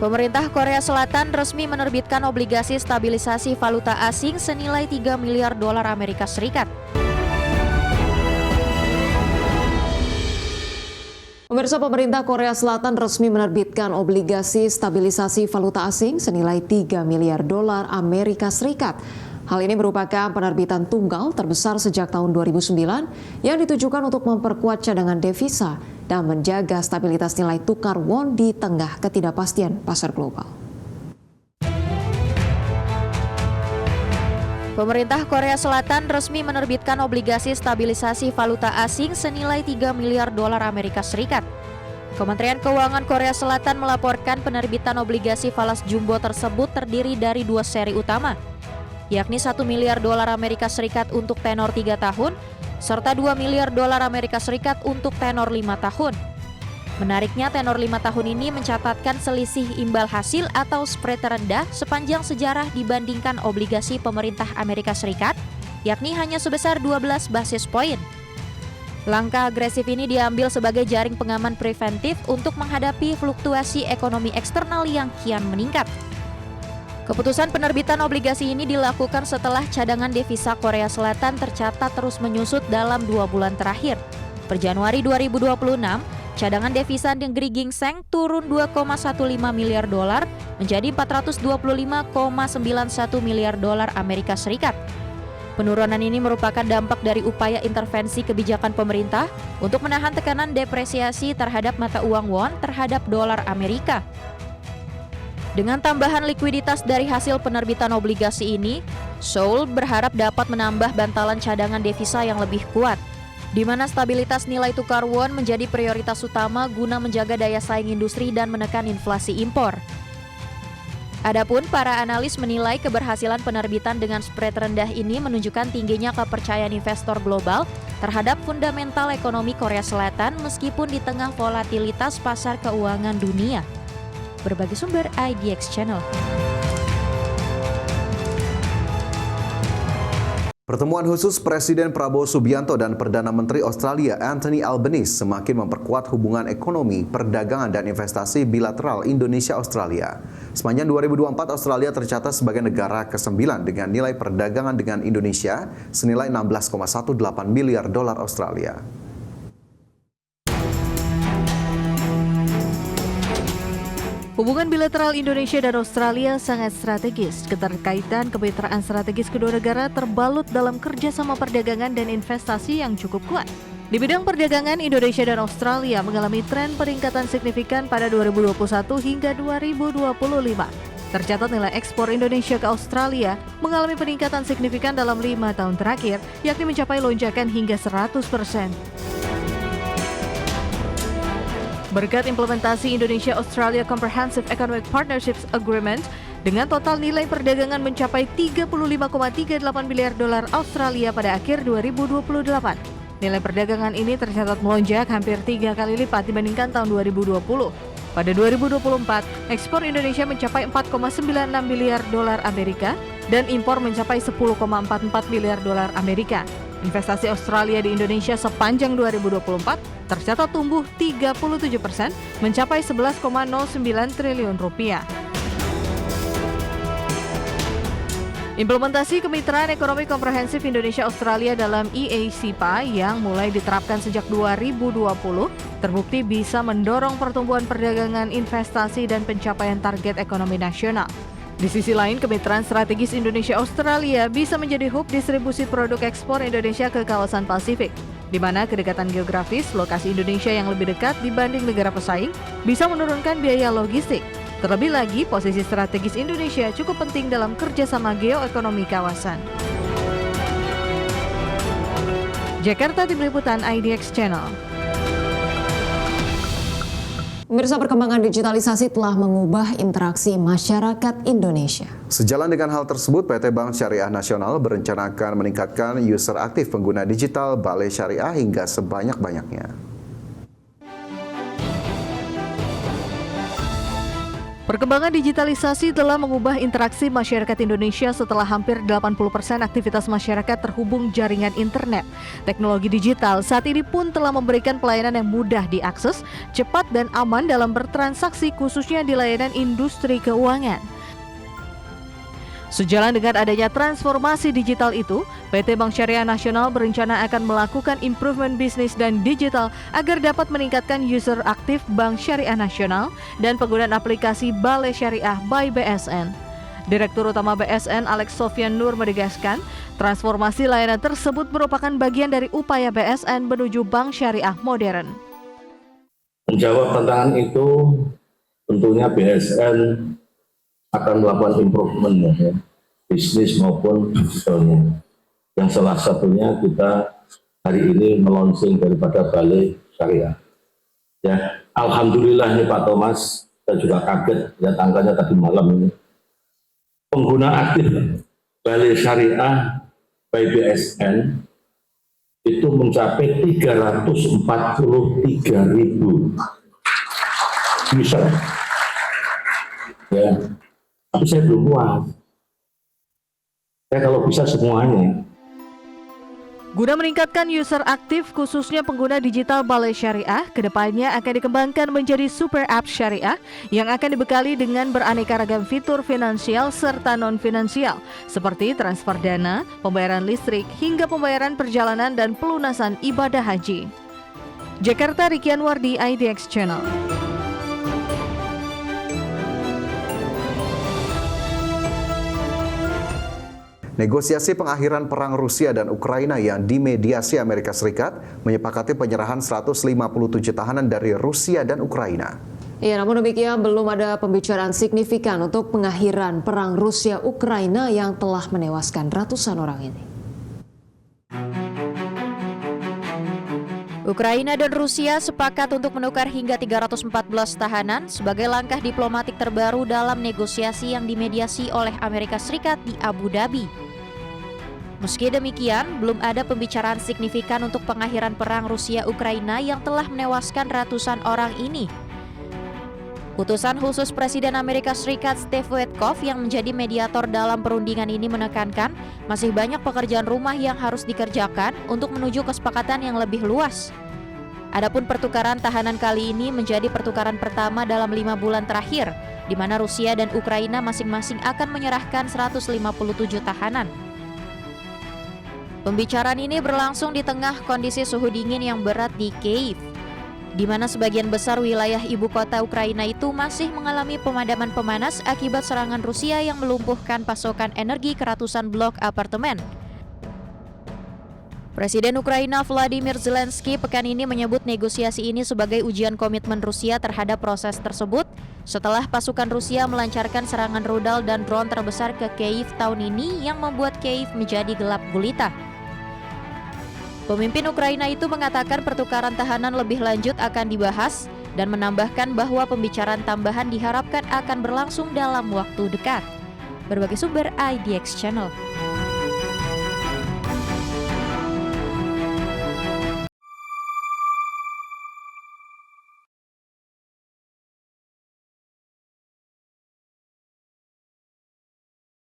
Pemerintah Korea Selatan resmi menerbitkan obligasi stabilisasi valuta asing senilai 3 miliar dolar Amerika Serikat. Pemirsa, pemerintah Korea Selatan resmi menerbitkan obligasi stabilisasi valuta asing senilai 3 miliar dolar Amerika Serikat. Hal ini merupakan penerbitan tunggal terbesar sejak tahun 2009 yang ditujukan untuk memperkuat cadangan devisa dan menjaga stabilitas nilai tukar won di tengah ketidakpastian pasar global. Pemerintah Korea Selatan resmi menerbitkan obligasi stabilisasi valuta asing senilai 3 miliar dolar Amerika Serikat. Kementerian Keuangan Korea Selatan melaporkan penerbitan obligasi falas jumbo tersebut terdiri dari 2 seri utama, yakni 1 miliar dolar Amerika Serikat untuk tenor 3 tahun, serta 2 miliar dolar Amerika Serikat untuk tenor 5 tahun. Menariknya, tenor 5 tahun ini mencatatkan selisih imbal hasil atau spread terendah sepanjang sejarah dibandingkan obligasi pemerintah Amerika Serikat, yakni hanya sebesar 12 basis poin. Langkah agresif ini diambil sebagai jaring pengaman preventif untuk menghadapi fluktuasi ekonomi eksternal yang kian meningkat. Keputusan penerbitan obligasi ini dilakukan setelah cadangan devisa Korea Selatan tercatat terus menyusut dalam 2 bulan terakhir. Per Januari 2026, cadangan devisa negeri gingseng turun 2,15 miliar dolar menjadi 425,91 miliar dolar Amerika Serikat. Penurunan ini merupakan dampak dari upaya intervensi kebijakan pemerintah untuk menahan tekanan depresiasi terhadap mata uang won terhadap dolar Amerika. Dengan tambahan likuiditas dari hasil penerbitan obligasi ini, Seoul berharap dapat menambah bantalan cadangan devisa yang lebih kuat, di mana stabilitas nilai tukar won menjadi prioritas utama guna menjaga daya saing industri dan menekan inflasi impor. Adapun para analis menilai keberhasilan penerbitan dengan spread rendah ini menunjukkan tingginya kepercayaan investor global terhadap fundamental ekonomi Korea Selatan meskipun di tengah volatilitas pasar keuangan dunia. Berbagi sumber IDX Channel. Pertemuan khusus Presiden Prabowo Subianto dan Perdana Menteri Australia Anthony Albanese semakin memperkuat hubungan ekonomi, perdagangan, dan investasi bilateral Indonesia-Australia. Sepanjang 2024, Australia tercatat sebagai negara ke-9 dengan nilai perdagangan dengan Indonesia senilai 16,18 miliar dolar Australia. Hubungan bilateral Indonesia dan Australia sangat strategis. Keterkaitan kemitraan strategis kedua negara terbalut dalam kerjasama perdagangan dan investasi yang cukup kuat. Di bidang perdagangan, Indonesia dan Australia mengalami tren peningkatan signifikan pada 2021 hingga 2025. Tercatat nilai ekspor Indonesia ke Australia mengalami peningkatan signifikan dalam 5 tahun terakhir, yakni mencapai lonjakan hingga 100%. Berkat implementasi Indonesia-Australia Comprehensive Economic Partnerships Agreement, dengan total nilai perdagangan mencapai 35,38 miliar dolar Australia pada akhir 2028. Nilai perdagangan ini tercatat melonjak hampir 3 kali lipat dibandingkan tahun 2020. Pada 2024, ekspor Indonesia mencapai 4,96 miliar dolar Amerika dan impor mencapai 10,44 miliar dolar Amerika. Investasi Australia di Indonesia sepanjang 2024 tercatat tumbuh 37%, mencapai 11,09 triliun rupiah. Implementasi Kemitraan Ekonomi Komprehensif Indonesia-Australia dalam EACPA yang mulai diterapkan sejak 2020 terbukti bisa mendorong pertumbuhan perdagangan, investasi, dan pencapaian target ekonomi nasional. Di sisi lain, kemitraan strategis Indonesia-Australia bisa menjadi hub distribusi produk ekspor Indonesia ke kawasan Pasifik, di mana kedekatan geografis lokasi Indonesia yang lebih dekat dibanding negara pesaing bisa menurunkan biaya logistik. Terlebih lagi, posisi strategis Indonesia cukup penting dalam kerjasama geoekonomi kawasan. Jakarta, Tim Liputan IDX Channel. Pemirsa, perkembangan digitalisasi telah mengubah interaksi masyarakat Indonesia. Sejalan dengan hal tersebut, PT Bank Syariah Nasional berencana akan meningkatkan user aktif pengguna digital Balai Syariah hingga sebanyak-banyaknya. Perkembangan digitalisasi telah mengubah interaksi masyarakat Indonesia setelah hampir 80% aktivitas masyarakat terhubung jaringan internet. Teknologi digital saat ini pun telah memberikan pelayanan yang mudah diakses, cepat dan aman dalam bertransaksi khususnya di layanan industri keuangan. Sejalan dengan adanya transformasi digital itu, PT Bank Syariah Nasional berencana akan melakukan improvement bisnis dan digital agar dapat meningkatkan user aktif Bank Syariah Nasional dan penggunaan aplikasi Balai Syariah by BSN. Direktur Utama BSN Alex Sofyan Nur menegaskan, transformasi layanan tersebut merupakan bagian dari upaya BSN menuju Bank Syariah modern. Menjawab tantangan itu, tentunya BSN akan melakukan improvement ya, bisnis maupun digitalnya. Yang salah satunya kita hari ini melaunching daripada Balai Syariah. Ya, alhamdulillah nih Pak Thomas, saya juga kaget lihat angkanya tadi malam ini. Pengguna aktif Balai Syariah by BSN itu mencapai 343.000 user. Ya. Tapi saya belum puas. Saya kalau bisa semuanya. Guna meningkatkan user aktif khususnya pengguna digital Balai Syariah, kedepannya akan dikembangkan menjadi super app syariah yang akan dibekali dengan beraneka ragam fitur finansial serta non-finansial seperti transfer dana, pembayaran listrik, hingga pembayaran perjalanan dan pelunasan ibadah haji. Jakarta, Rikian Wardi, IDX Channel. Negosiasi pengakhiran perang Rusia dan Ukraina yang dimediasi Amerika Serikat menyepakati penyerahan 157 tahanan dari Rusia dan Ukraina. Ya, namun demikian belum ada pembicaraan signifikan untuk pengakhiran perang Rusia-Ukraina yang telah menewaskan ratusan orang ini. Ukraina dan Rusia sepakat untuk menukar hingga 314 tahanan sebagai langkah diplomatik terbaru dalam negosiasi yang dimediasi oleh Amerika Serikat di Abu Dhabi. Meski demikian, belum ada pembicaraan signifikan untuk pengakhiran perang Rusia-Ukraina yang telah menewaskan ratusan orang ini. Utusan khusus Presiden Amerika Serikat Steve Witkoff yang menjadi mediator dalam perundingan ini menekankan masih banyak pekerjaan rumah yang harus dikerjakan untuk menuju kesepakatan yang lebih luas. Adapun pertukaran tahanan kali ini menjadi pertukaran pertama dalam 5 bulan terakhir, di mana Rusia dan Ukraina masing-masing akan menyerahkan 157 tahanan. Pembicaraan ini berlangsung di tengah kondisi suhu dingin yang berat di Kyiv, di mana sebagian besar wilayah ibu kota Ukraina itu masih mengalami pemadaman pemanas akibat serangan Rusia yang melumpuhkan pasokan energi ke ratusan blok apartemen. Presiden Ukraina Volodymyr Zelensky pekan ini menyebut negosiasi ini sebagai ujian komitmen Rusia terhadap proses tersebut setelah pasukan Rusia melancarkan serangan rudal dan drone terbesar ke Kyiv tahun ini yang membuat Kyiv menjadi gelap gulita. Pemimpin Ukraina itu mengatakan pertukaran tahanan lebih lanjut akan dibahas dan menambahkan bahwa pembicaraan tambahan diharapkan akan berlangsung dalam waktu dekat. Berbagai sumber IDX Channel.